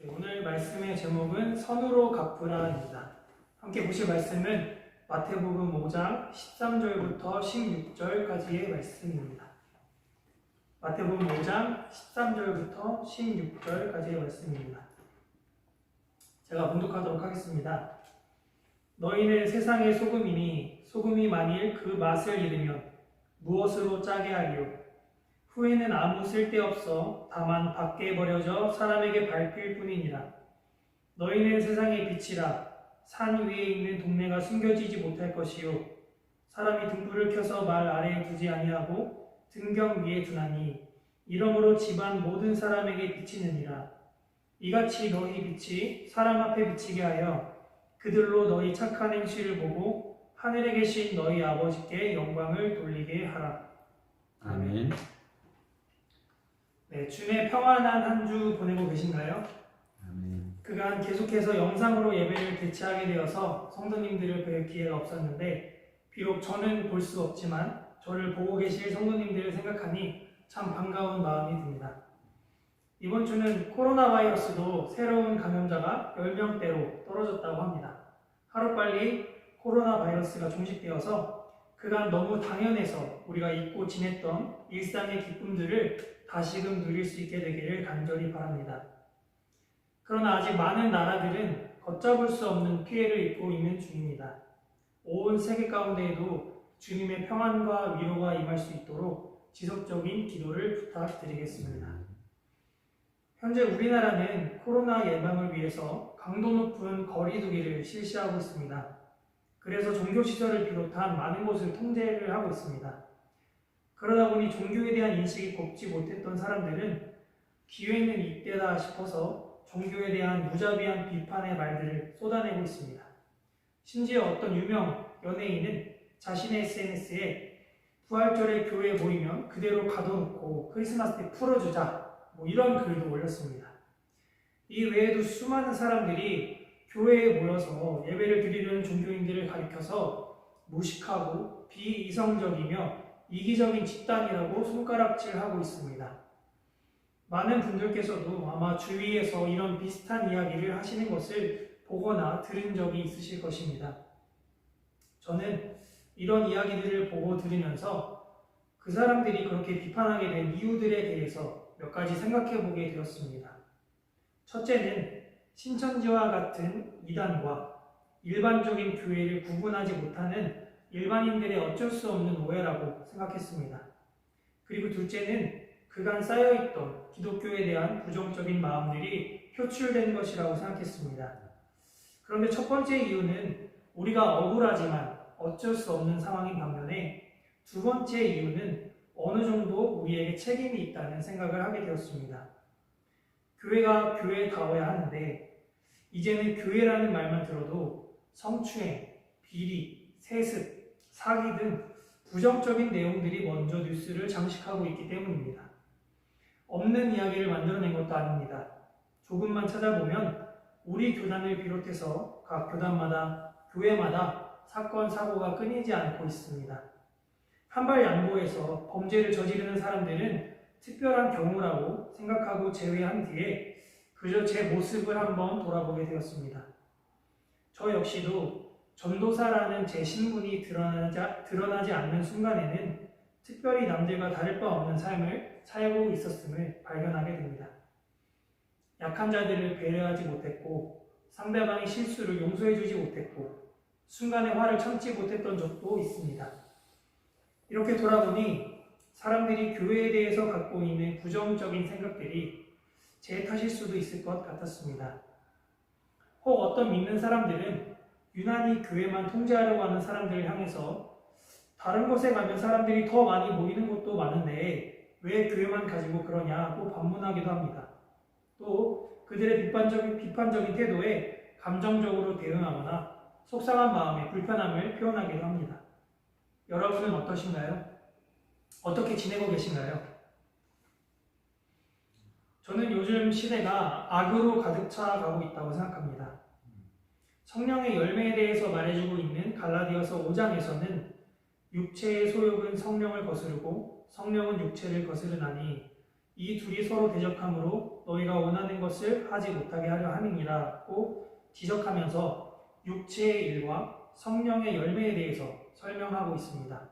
네, 오늘 말씀의 제목은 선으로 갚으라입니다. 함께 보실 말씀은 마태복음 5장 13절부터 16절까지의 말씀입니다. 마태복음 5장 13절부터 16절까지의 말씀입니다. 제가 봉독하도록 하겠습니다. 너희는 세상의 소금이니 소금이 만일 그 맛을 잃으면 무엇으로 짜게 하리요? 후에는 아무 쓸데없어 다만 밖에 버려져 사람에게 밟힐 뿐이니라. 너희는 세상의 빛이라. 산 위에 있는 동네가 숨겨지지 못할 것이요 사람이 등불을 켜서 말 아래에 두지 아니하고 등경 위에 두나니 이러므로 집안 모든 사람에게 비치느니라. 이같이 너희 빛이 사람 앞에 비치게 하여 그들로 너희 착한 행실을 보고 하늘에 계신 너희 아버지께 영광을 돌리게 하라. 아멘. 네, 주의 평안한 한 주 보내고 계신가요? 아멘. 그간 계속해서 영상으로 예배를 개최하게 되어서 성도님들을 뵐 기회가 없었는데 비록 저는 볼 수 없지만 저를 보고 계실 성도님들을 생각하니 참 반가운 마음이 듭니다. 이번 주는 코로나 바이러스도 새로운 감염자가 10명대로 떨어졌다고 합니다. 하루빨리 코로나 바이러스가 종식되어서 그간 너무 당연해서 우리가 잊고 지냈던 일상의 기쁨들을 다시금 누릴 수 있게 되기를 간절히 바랍니다. 그러나 아직 많은 나라들은 걷잡을 수 없는 피해를 입고 있는 중입니다. 온 세계 가운데에도 주님의 평안과 위로가 임할 수 있도록 지속적인 기도를 부탁드리겠습니다. 현재 우리나라는 코로나 예방을 위해서 강도 높은 거리 두기를 실시하고 있습니다. 그래서 종교시설을 비롯한 많은 곳을 통제를 하고 있습니다. 그러다 보니 종교에 대한 인식이 곱지 못했던 사람들은 기회는 이때다 싶어서 종교에 대한 무자비한 비판의 말들을 쏟아내고 있습니다. 심지어 어떤 유명 연예인은 자신의 SNS에 부활절에 교회에 모이면 그대로 가둬놓고 크리스마스 때 풀어주자 이런 글도 올렸습니다. 이 외에도 수많은 사람들이 교회에 모여서 예배를 드리려는 종교인들을 가리켜서 무식하고 비이성적이며 이기적인 집단이라고 손가락질하고 있습니다. 많은 분들께서도 아마 주위에서 이런 비슷한 이야기를 하시는 것을 보거나 들은 적이 있으실 것입니다. 저는 이런 이야기들을 보고 들으면서 그 사람들이 그렇게 비판하게 된 이유들에 대해서 몇 가지 생각해 보게 되었습니다. 첫째는 신천지와 같은 이단과 일반적인 교회를 구분하지 못하는 일반인들의 어쩔 수 없는 오해라고 생각했습니다. 그리고 둘째는 그간 쌓여있던 기독교에 대한 부정적인 마음들이 표출된 것이라고 생각했습니다. 그런데 첫 번째 이유는 우리가 억울하지만 어쩔 수 없는 상황인 반면에 두 번째 이유는 어느 정도 우리에게 책임이 있다는 생각을 하게 되었습니다. 교회가 교회다워야 하는데 이제는 교회라는 말만 들어도 성추행, 비리, 세습, 사기 등 부정적인 내용들이 먼저 뉴스를 장식하고 있기 때문입니다. 없는 이야기를 만들어낸 것도 아닙니다. 조금만 찾아보면 우리 교단을 비롯해서 각 교단마다, 교회마다 사건, 사고가 끊이지 않고 있습니다. 한발 양보해서 범죄를 저지르는 사람들은 특별한 경우라고 생각하고 제외한 뒤에 그저 제 모습을 한번 돌아보게 되었습니다. 저 역시도 전도사라는 제 신분이 드러나지 않는 순간에는 특별히 남들과 다를 바 없는 삶을 살고 있었음을 발견하게 됩니다. 약한 자들을 배려하지 못했고 상대방의 실수를 용서해주지 못했고 순간의 화를 참지 못했던 적도 있습니다. 이렇게 돌아보니 사람들이 교회에 대해서 갖고 있는 부정적인 생각들이 제 탓일 수도 있을 것 같았습니다. 혹 어떤 믿는 사람들은 유난히 교회만 통제하려고 하는 사람들을 향해서 다른 곳에 가면 사람들이 더 많이 모이는 곳도 많은데 왜 교회만 가지고 그러냐고 반문하기도 합니다. 또 그들의 비판적인 태도에 감정적으로 대응하거나 속상한 마음에 불편함을 표현하기도 합니다. 여러분은 어떠신가요? 어떻게 지내고 계신가요? 저는 요즘 시대가 악으로 가득 차가고 있다고 생각합니다. 성령의 열매에 대해서 말해주고 있는 갈라디아서 5장에서는 육체의 소욕은 성령을 거스르고 성령은 육체를 거스르나니 이 둘이 서로 대적함으로 너희가 원하는 것을 하지 못하게 하려 함이니라고 지적하면서 육체의 일과 성령의 열매에 대해서 설명하고 있습니다.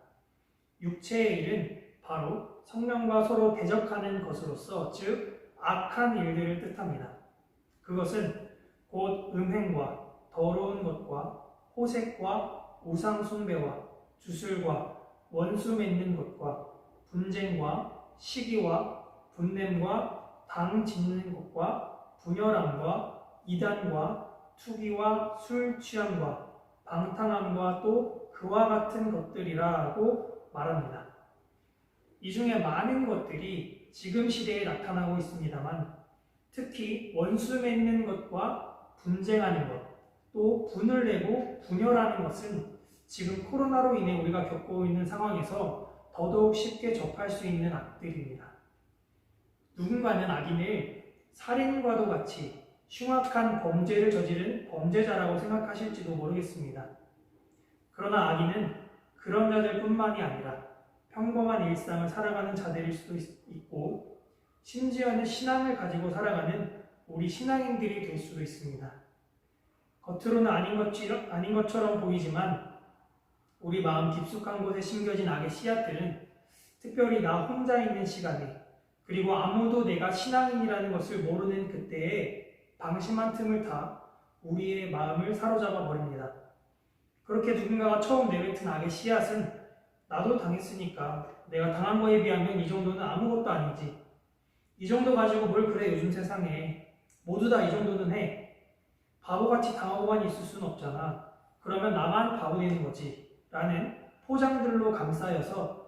육체의 일은 바로 성령과 서로 대적하는 것으로서 즉 악한 일들을 뜻합니다. 그것은 곧 음행과 더러운 것과 호색과 우상 숭배와 주술과 원수 맺는 것과 분쟁과 시기와 분냄과 당 짓는 것과 분열함과 이단과 투기와 술 취함과 방탕함과 또 그와 같은 것들이라고 말합니다. 이 중에 많은 것들이 지금 시대에 나타나고 있습니다만 특히 원수 맺는 것과 분쟁하는 것, 또 분을 내고 분열하는 것은 지금 코로나로 인해 우리가 겪고 있는 상황에서 더더욱 쉽게 접할 수 있는 악들입니다. 누군가는 악인을 살인과도 같이 흉악한 범죄를 저지른 범죄자라고 생각하실지도 모르겠습니다. 그러나 악인은 그런 자들뿐만이 아니라 평범한 일상을 살아가는 자들일 수도 있고 심지어는 신앙을 가지고 살아가는 우리 신앙인들이 될 수도 있습니다. 겉으로는 아닌 것처럼 보이지만 우리 마음 깊숙한 곳에 심겨진 악의 씨앗들은 특별히 나 혼자 있는 시간에 그리고 아무도 내가 신앙인이라는 것을 모르는 그때에 방심한 틈을 타 우리의 마음을 사로잡아 버립니다. 그렇게 누군가가 처음 내뱉은 악의 씨앗은 나도 당했으니까 내가 당한 거에 비하면 이 정도는 아무것도 아니지. 이 정도 가지고 뭘 그래 요즘 세상에. 모두 다 이 정도는 해. 바보같이 당하고만 있을 수는 없잖아. 그러면 나만 바보 되는 거지. 라는 포장들로 감싸여서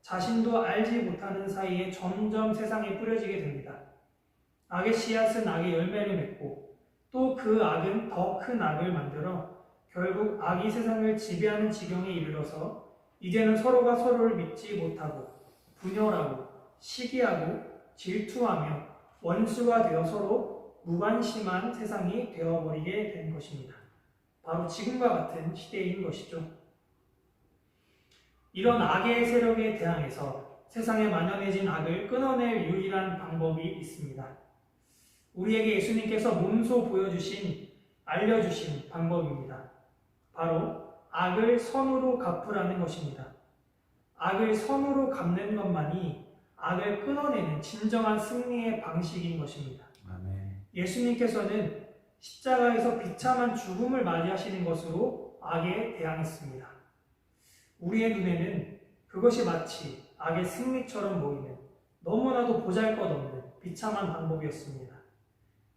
자신도 알지 못하는 사이에 점점 세상에 뿌려지게 됩니다. 악의 씨앗은 악의 열매를 맺고 또 그 악은 더 큰 악을 만들어 결국 악이 세상을 지배하는 지경에 이르러서 이제는 서로가 서로를 믿지 못하고 분열하고 시기하고 질투하며 원수가 되어 서로 무관심한 세상이 되어버리게 된 것입니다. 바로 지금과 같은 시대인 것이죠. 이런 악의 세력에 대항해서 세상에 만연해진 악을 끊어낼 유일한 방법이 있습니다. 우리에게 예수님께서 몸소 알려주신 방법입니다. 바로 악을 선으로 갚으라는 것입니다. 악을 선으로 갚는 것만이 악을 끊어내는 진정한 승리의 방식인 것입니다. 아멘. 예수님께서는 십자가에서 비참한 죽음을 맞이하시는 것으로 악에 대항했습니다. 우리의 눈에는 그것이 마치 악의 승리처럼 보이는 너무나도 보잘것없는 비참한 방법이었습니다.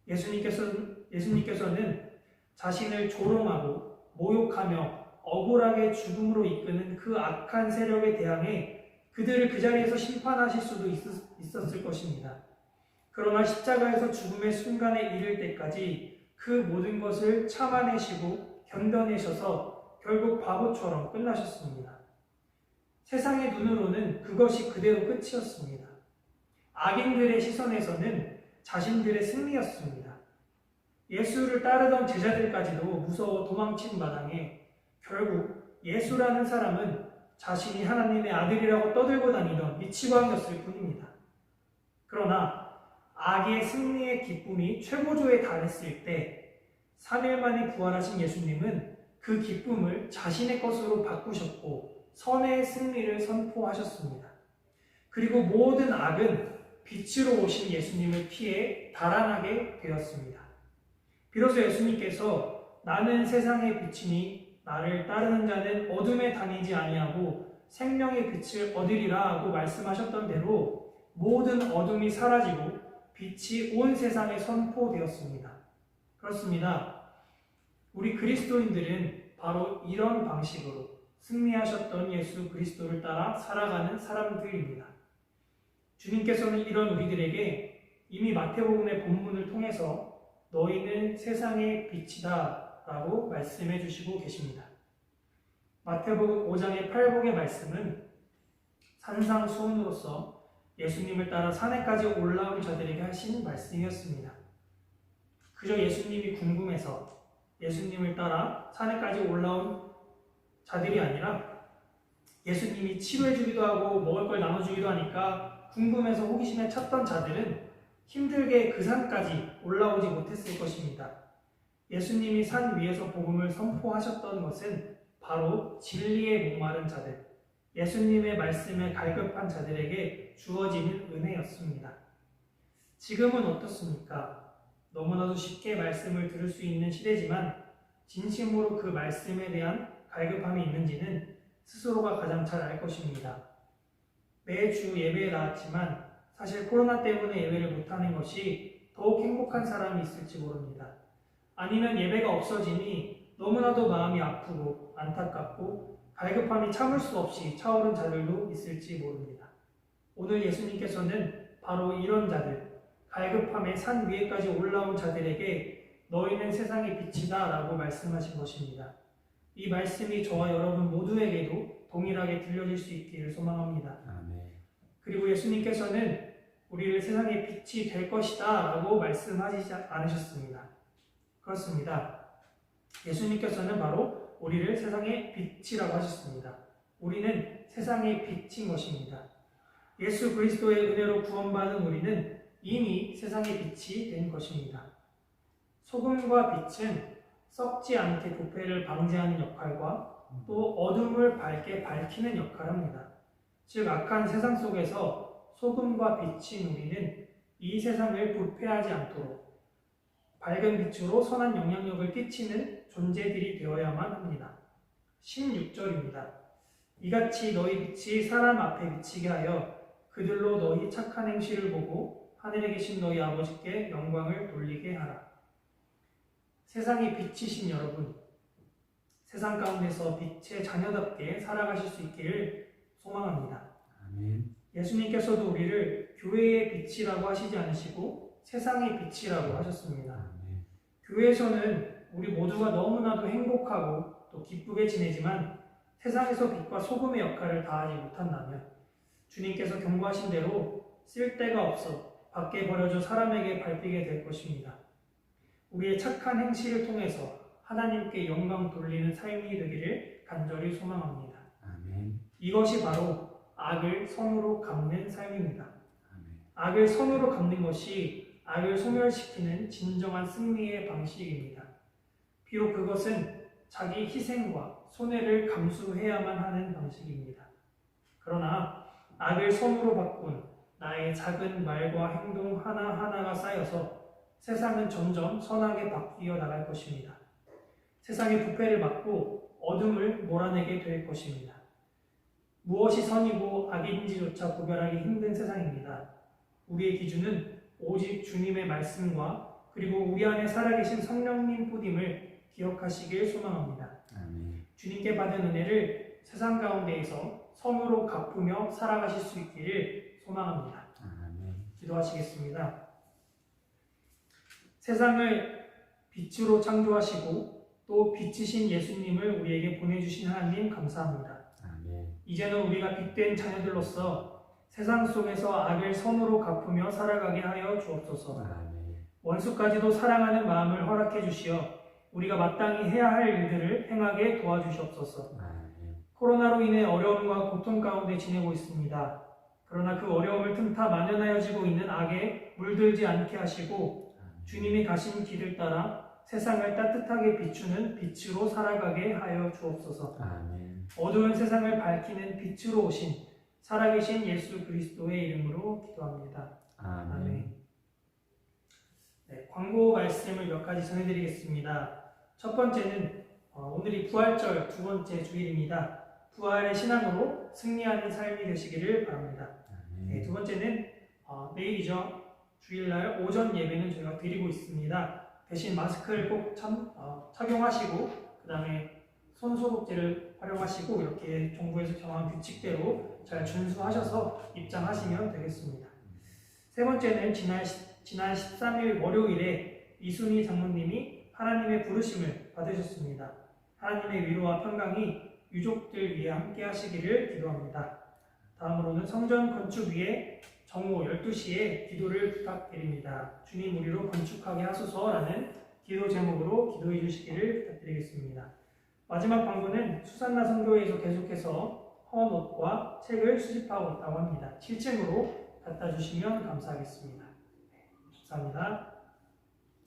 예수님께서는 자신을 조롱하고 모욕하며 억울하게 죽음으로 이끄는 그 악한 세력에 대항해 그들을 그 자리에서 심판하실 수도 있었을 것입니다. 그러나 십자가에서 죽음의 순간에 이를 때까지 그 모든 것을 참아내시고 견뎌내셔서 결국 바보처럼 끝나셨습니다. 세상의 눈으로는 그것이 그대로 끝이었습니다. 악인들의 시선에서는 자신들의 승리였습니다. 예수를 따르던 제자들까지도 무서워 도망친 마당에 결국 예수라는 사람은 자신이 하나님의 아들이라고 떠들고 다니던 미치광이었을 뿐입니다. 그러나 악의 승리의 기쁨이 최고조에 달했을 때 3일 만에 부활하신 예수님은 그 기쁨을 자신의 것으로 바꾸셨고 선의 승리를 선포하셨습니다. 그리고 모든 악은 빛으로 오신 예수님을 피해 달아나게 되었습니다. 비로소 예수님께서 나는 세상의 빛이니 나를 따르는 자는 어둠에 다니지 아니하고 생명의 빛을 얻으리라 하고 말씀하셨던 대로 모든 어둠이 사라지고 빛이 온 세상에 선포되었습니다. 그렇습니다. 우리 그리스도인들은 바로 이런 방식으로 승리하셨던 예수 그리스도를 따라 살아가는 사람들입니다. 주님께서는 이런 우리들에게 이미 마태복음의 본문을 통해서 너희는 세상의 빛이다 라고 말씀해 주시고 계십니다. 마태복음 5장의 8복의 말씀은 산상수훈으로서 예수님을 따라 산에까지 올라온 자들에게 하신 말씀이었습니다. 그저 예수님이 궁금해서 예수님을 따라 산에까지 올라온 자들이 아니라 예수님이 치료해 주기도 하고 먹을 걸 나눠주기도 하니까 궁금해서 호기심에 찾던 자들은 힘들게 그 산까지 올라오지 못했을 것입니다. 예수님이 산 위에서 복음을 선포하셨던 것은 바로 진리에 목마른 자들, 예수님의 말씀에 갈급한 자들에게 주어지는 은혜였습니다. 지금은 어떻습니까? 너무나도 쉽게 말씀을 들을 수 있는 시대지만 진심으로 그 말씀에 대한 갈급함이 있는지는 스스로가 가장 잘 알 것입니다. 매주 예배에 나왔지만 사실 코로나 때문에 예배를 못하는 것이 더욱 행복한 사람이 있을지 모릅니다. 아니면 예배가 없어지니 너무나도 마음이 아프고 안타깝고 갈급함이 참을 수 없이 차오른 자들도 있을지 모릅니다. 오늘 예수님께서는 바로 이런 자들, 갈급함의 산 위에까지 올라온 자들에게 너희는 세상의 빛이다 라고 말씀하신 것입니다. 이 말씀이 저와 여러분 모두에게도 동일하게 들려질 수 있기를 소망합니다. 아멘. 그리고 예수님께서는 우리를 세상의 빛이 될 것이다 라고 말씀하시지 않으셨습니다. 그렇습니다. 예수님께서는 바로 우리를 세상의 빛이라고 하셨습니다. 우리는 세상의 빛인 것입니다. 예수 그리스도의 은혜로 구원받은 우리는 이미 세상의 빛이 된 것입니다. 소금과 빛은 썩지 않게 부패를 방지하는 역할과 또 어둠을 밝게 밝히는 역할을 합니다. 즉 악한 세상 속에서 소금과 빛인 우리는 이 세상을 부패하지 않도록 밝은 빛으로 선한 영향력을 끼치는 존재들이 되어야만 합니다. 16절입니다. 이같이 너희 빛이 사람 앞에 비치게 하여 그들로 너희 착한 행실을 보고 하늘에 계신 너희 아버지께 영광을 돌리게 하라. 세상의 빛이신 여러분, 세상 가운데서 빛의 자녀답게 살아가실 수 있기를 소망합니다. 아멘. 예수님께서도 우리를 교회의 빛이라고 하시지 않으시고 세상의 빛이라고 하셨습니다. 아멘. 교회에서는 우리 모두가 너무나도 행복하고 또 기쁘게 지내지만 세상에서 빛과 소금의 역할을 다하지 못한다면 주님께서 경고하신 대로 쓸데가 없어 밖에 버려져 사람에게 밟히게 될 것입니다. 우리의 착한 행실을 통해서 하나님께 영광 돌리는 삶이 되기를 간절히 소망합니다. 아멘. 이것이 바로 악을 선으로 갚는 삶입니다. 아멘. 악을 선으로 갚는 것이 악을 소멸시키는 진정한 승리의 방식입니다. 비록 그것은 자기 희생과 손해를 감수해야만 하는 방식입니다. 그러나 악을 선으로 바꾼 나의 작은 말과 행동 하나하나가 쌓여서 세상은 점점 선하게 바뀌어 나갈 것입니다. 세상의 부패를 막고 어둠을 몰아내게 될 것입니다. 무엇이 선이고 악인지조차 구별하기 힘든 세상입니다. 우리의 기준은 오직 주님의 말씀과 그리고 우리 안에 살아계신 성령님 뿌림을 기억하시길 소망합니다. 아멘. 주님께 받은 은혜를 세상 가운데에서 선으로 갚으며 살아가실 수 있기를 소망합니다. 아멘. 기도하시겠습니다. 세상을 빛으로 창조하시고 또 빛이신 예수님을 우리에게 보내주신 하나님 감사합니다. 아멘. 이제는 우리가 빛된 자녀들로서 세상 속에서 악을 선으로 갚으며 살아가게 하여 주옵소서. 아멘. 원수까지도 사랑하는 마음을 허락해 주시어 우리가 마땅히 해야 할 일들을 행하게 도와주시옵소서. 아멘. 코로나로 인해 어려움과 고통 가운데 지내고 있습니다. 그러나 그 어려움을 틈타 만연하여지고 있는 악에 물들지 않게 하시고 주님이 가신 길을 따라 세상을 따뜻하게 비추는 빛으로 살아가게 하여 주옵소서. 아멘. 어두운 세상을 밝히는 빛으로 오신 살아계신 예수 그리스도의 이름으로 기도합니다. 아멘. 네, 광고 말씀을 몇 가지 전해드리겠습니다. 첫 번째는 오늘이 부활절 두 번째 주일입니다. 부활의 신앙으로 승리하는 삶이 되시기를 바랍니다. 네, 두 번째는 내일이죠. 주일날 오전 예배는 저희가 드리고 있습니다. 대신 마스크를 꼭 착용하시고 그 다음에 손소독제를 활용하시고 이렇게 정부에서 정한 규칙대로 잘 준수하셔서 입장하시면 되겠습니다. 세 번째는 지난 13일 월요일에 이순희 장로님이 하나님의 부르심을 받으셨습니다. 하나님의 위로와 평강이 유족들 위해 함께 하시기를 기도합니다. 다음으로는 성전 건축 위에 정오 12시에 기도를 부탁드립니다. 주님 우리로 건축하게 하소서라는 기도 제목으로 기도해 주시기를 부탁드리겠습니다. 마지막 광고는 수산나 선교회에서 계속해서 헌옷과 책을 수집하고 있다고 합니다. 7층으로 갖다 주시면 감사하겠습니다. 네, 감사합니다.